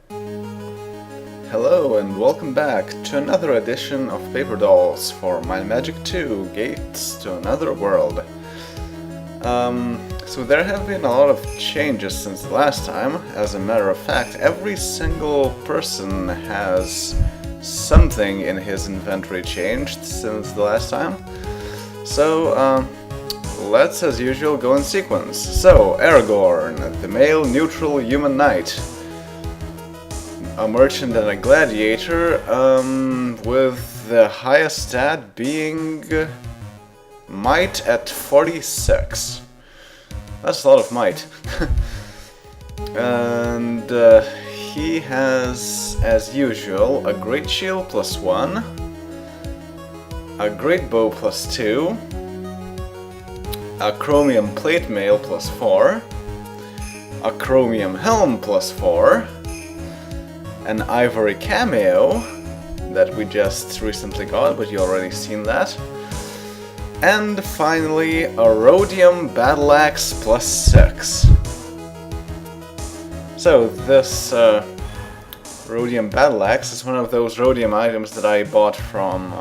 Hello and welcome back to another edition of Paperdolls for MM2 Gates to Another World. So there have been a lot of changes since the last time. As a matter of fact, every single person has something in his inventory changed since the last time. So let's, as usual, go in sequence. So, Aragorn, the male neutral human knight. A merchant and a gladiator, with the highest stat being might at 46. That's a lot of might. And he has, as usual, a great shield +1, a great bow +2, a chromium plate mail +4, a chromium helm +4, an ivory cameo that we just recently got, but you already seen that. And finally, a rhodium battle axe +6. So this rhodium battle axe is one of those rhodium items that I bought from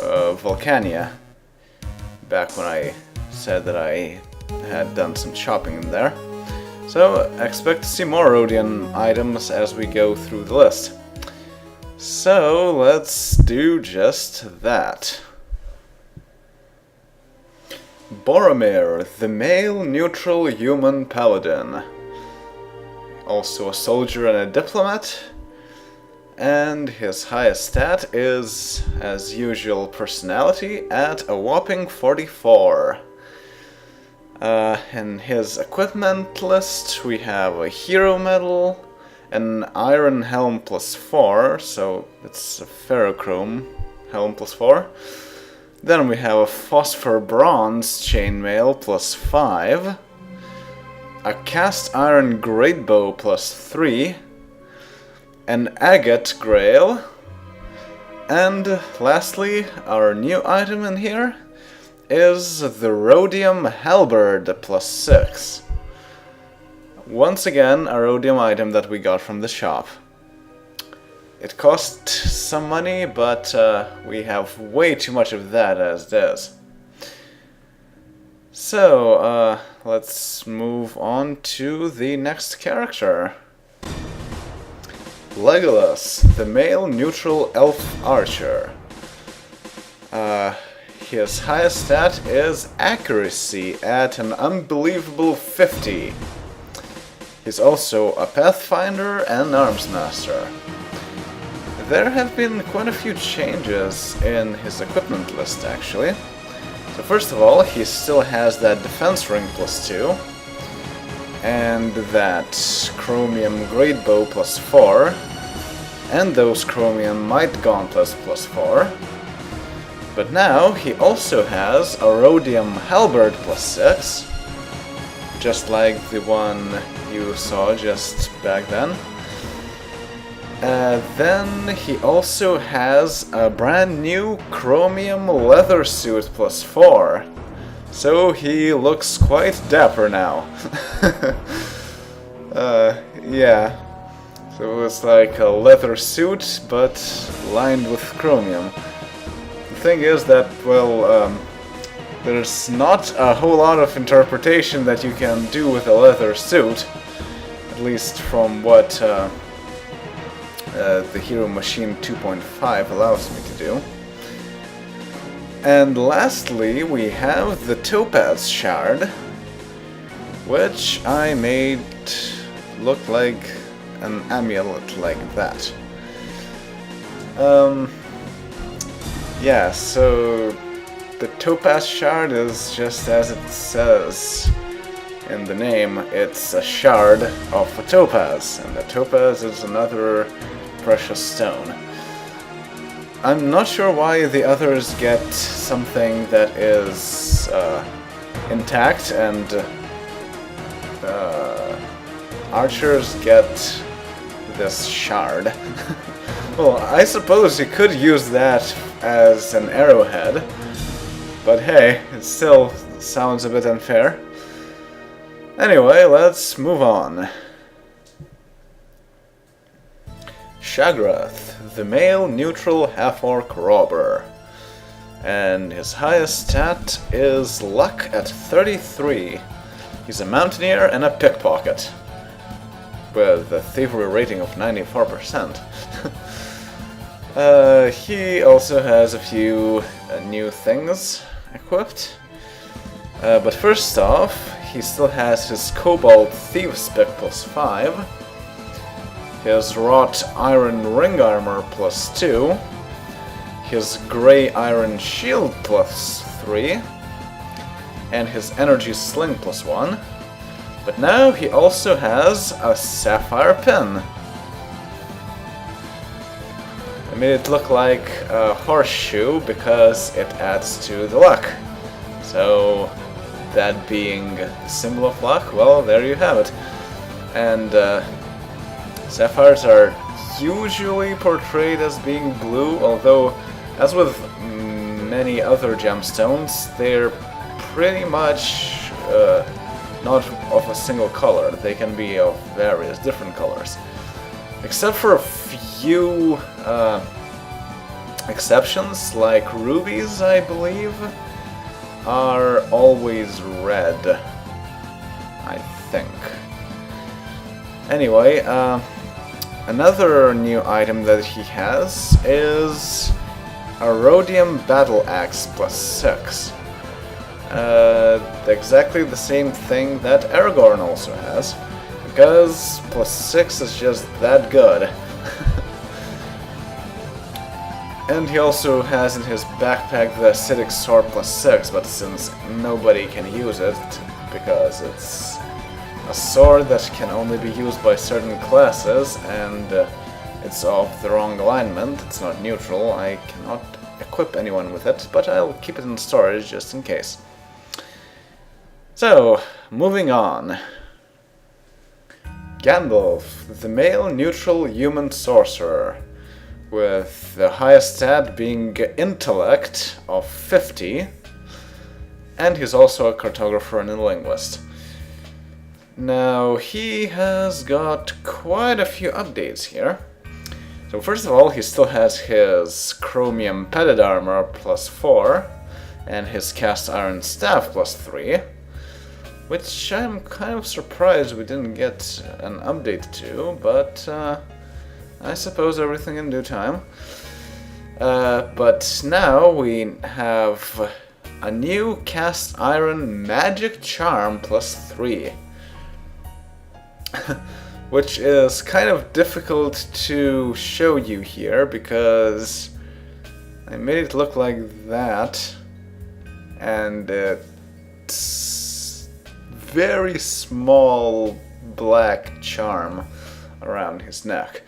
Volcania, back when I said that I had done some shopping in there. So, expect to see more rhodium items as we go through the list. So, let's do just that. Boromir, the male neutral human paladin. Also a soldier and a diplomat. And his highest stat is, as usual, personality at a whopping 44. In his equipment list, we have a hero medal, an iron helm +4, so it's a ferrochrome helm +4. Then we have a phosphor bronze chainmail +5, a cast iron great bow +3, an agate grail, and lastly, our new item in here is the rhodium halberd +6. Once again, a rhodium item that we got from the shop. It cost some money, but we have way too much of that as it is. So, let's move on to the next character. Legolas, the male neutral elf archer. His highest stat is accuracy at an unbelievable 50. He's also a pathfinder and arms master. There have been quite a few changes in his equipment list, actually. So first of all, he still has that defense ring +2, and that chromium great bow +4, and those chromium might gauntlets +4. But now he also has a rhodium halberd +6, just like the one you saw just back then. Then he also has a brand new chromium leather suit +4, so he looks quite dapper now. Yeah, so it's like a leather suit, but lined with chromium. The thing is that, well, there's not a whole lot of interpretation that you can do with a leather suit, at least from what the Hero Machine 2.5 allows me to do. And lastly, we have the Topaz Shard, which I made look like an amulet like that. Yeah, so the Topaz Shard is just as it says in the name. It's a shard of a topaz, and the topaz is another precious stone. I'm not sure why the others get something that is intact and archers get this shard. Well, I suppose you could use that as an arrowhead, but hey, it still sounds a bit unfair. Anyway, let's move on. Shroth, the male neutral half-orc robber. And his highest stat is luck at 33. He's a mountaineer and a pickpocket, with a thievery rating of 94%. He also has a few new things equipped. But first off, he still has his Cobalt Thieves Pick +5, his Wrought Iron Ring Armor +2, his Grey Iron Shield +3, and his Energy Sling +1. But now he also has a Sapphire Pin. I made it look like a horseshoe because it adds to the luck. So, that being the symbol of luck, well, there you have it. And sapphires are usually portrayed as being blue, although, as with many other gemstones, they're pretty much not of a single color. They can be of various different colors. Except for a few exceptions, like rubies, I believe, are always red, I think. Anyway, another new item that he has is a Rhodium Battle Axe +6. Exactly the same thing that Aragorn also has, because +6 is just that good. And he also has in his backpack the Acidic Sword +6, but since nobody can use it, because it's a sword that can only be used by certain classes, and it's of the wrong alignment, it's not neutral, I cannot equip anyone with it, but I'll keep it in storage just in case. So, moving on. Gambel, the male neutral human sorcerer, with the highest stat being intellect of 50, and he's also a cartographer and a linguist. Now, he has got quite a few updates here. So first of all, he still has his chromium padded armor +4, and his cast iron staff +3, which I'm kind of surprised we didn't get an update to, but I suppose everything in due time. But now we have a new cast iron magic charm +3. Which is kind of difficult to show you here because I made it look like that, and it's very small black charm around his neck.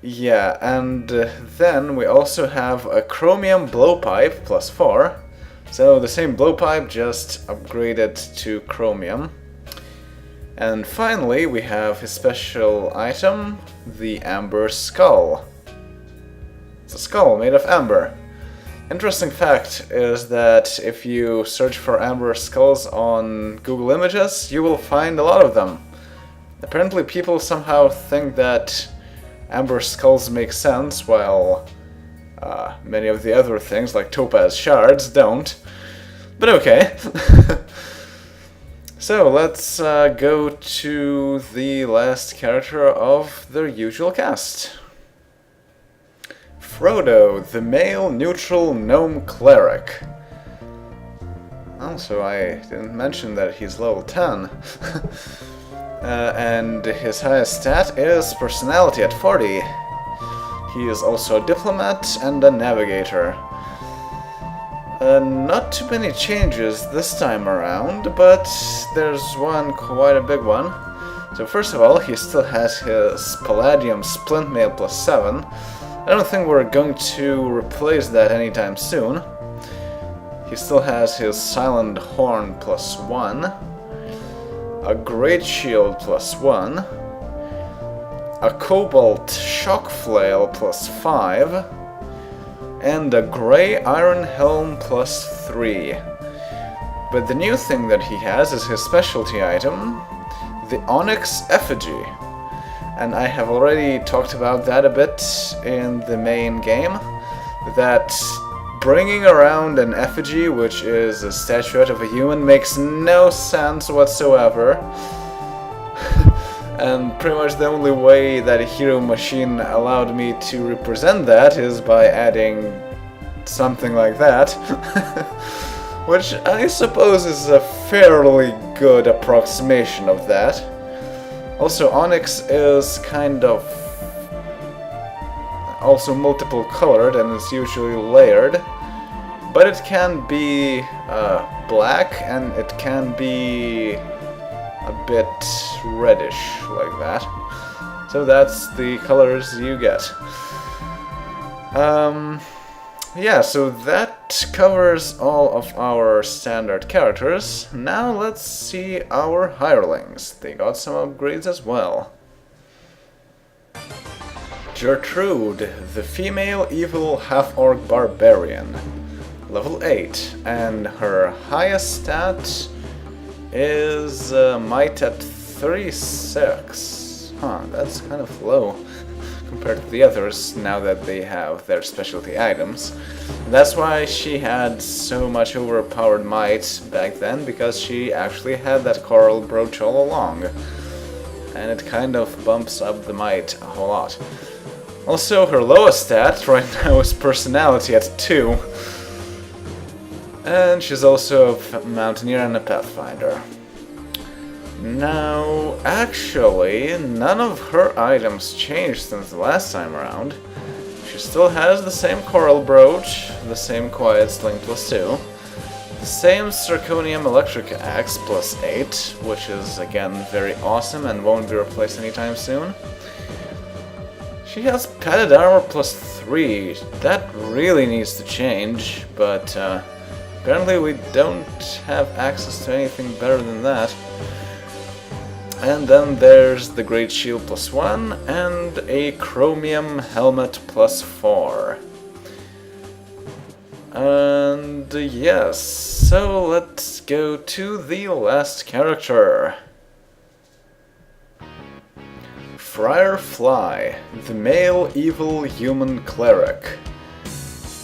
Yeah, and then we also have a chromium blowpipe +4, so the same blowpipe, just upgraded to chromium. And finally, we have his special item, the Amber Skull. It's a skull made of amber. Interesting fact is that if you search for amber skulls on Google Images, you will find a lot of them. Apparently people somehow think that amber skulls make sense, while many of the other things, like topaz shards, don't. But okay. So let's go to the last character of the usual cast. Frodo, the male neutral gnome cleric. Also, I didn't mention that he's level 10. And his highest stat is personality at 40. He is also a diplomat and a navigator. Not too many changes this time around, but there's one, quite a big one. So first of all, he still has his Palladium Splint Mail +7. I don't think we're going to replace that anytime soon. He still has his Silent Horn +1, a Great Shield +1, a Cobalt Shock Flail +5, and a Grey Iron Helm +3. But the new thing that he has is his specialty item, the Onyx Effigy. and I have already talked about that a bit in the main game, that bringing around an effigy, which is a statuette of a human, makes no sense whatsoever. And pretty much the only way that a hero machine allowed me to represent that is by adding something like that. Which I suppose is a fairly good approximation of that. Also, onyx is kind of also multiple colored and it's usually layered, but it can be black and it can be a bit reddish like that. So that's the colors you get. Yeah, so that covers all of our standard characters. Now let's see our hirelings. They got some upgrades as well. Gertrude, the female evil half-orc barbarian. Level 8, and her highest stat is might at 36. Huh, that's kind of low compared to the others, now that they have their specialty items. That's why she had so much overpowered might back then, because she actually had that coral brooch all along. And it kind of bumps up the might a whole lot. Also, her lowest stat right now is personality at 2. And she's also a mountaineer and a pathfinder. Now, actually, none of her items changed since the last time around. She still has the same coral brooch, the same quiet sling +2, the same zirconium electric axe +8, which is again very awesome and won't be replaced anytime soon. She has padded armor +3. That really needs to change, but apparently we don't have access to anything better than that. And then there's the Great Shield +1 and a Chromium Helmet +4. And yes, so let's go to the last character. Friar Fly, the male evil human cleric.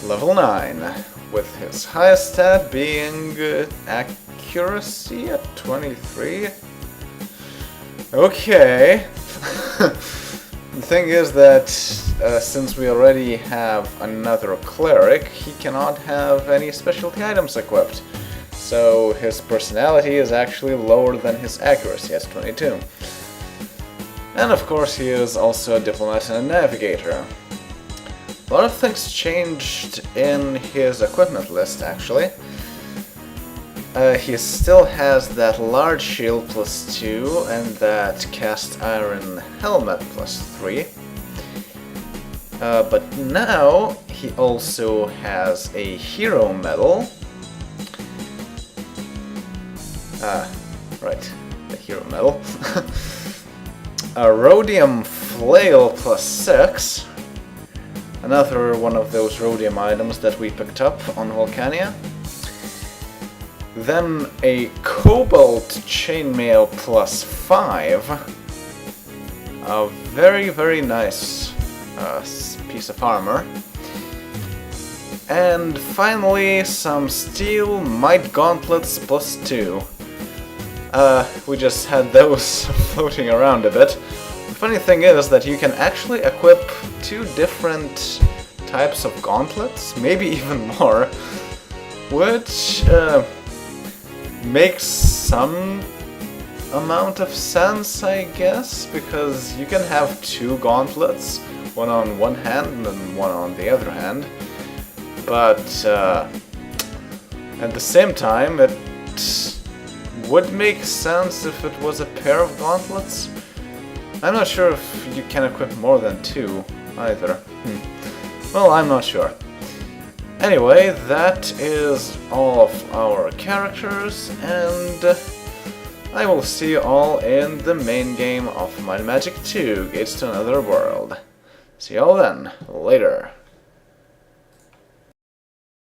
Level 9, with his highest stat being accuracy at 23. Okay. The thing is that since we already have another cleric, he cannot have any specialty items equipped. So his personality is actually lower than his accuracy at 22. And of course he is also a diplomat and a navigator. A lot of things changed in his equipment list actually. He still has that large shield +2 and that cast iron helmet +3. But now he also has a hero medal. Right, the hero medal. A rhodium flail +6. Another one of those rhodium items that we picked up on Volcania. Then a cobalt chainmail +5. A very, very nice piece of armor. And finally some steel might gauntlets +2. We just had those floating around a bit. The funny thing is that you can actually equip 2 different types of gauntlets, maybe even more, which makes some amount of sense, I guess, because you can have 2 gauntlets, one on one hand and one on the other hand, but at the same time it would make sense if it was a pair of gauntlets. I'm not sure if you can equip more than 2 either. Well, I'm not sure. Anyway, that is all of our characters, and I will see you all in the main game of Might and Magic 2, Gates to Another World. See you all then, later.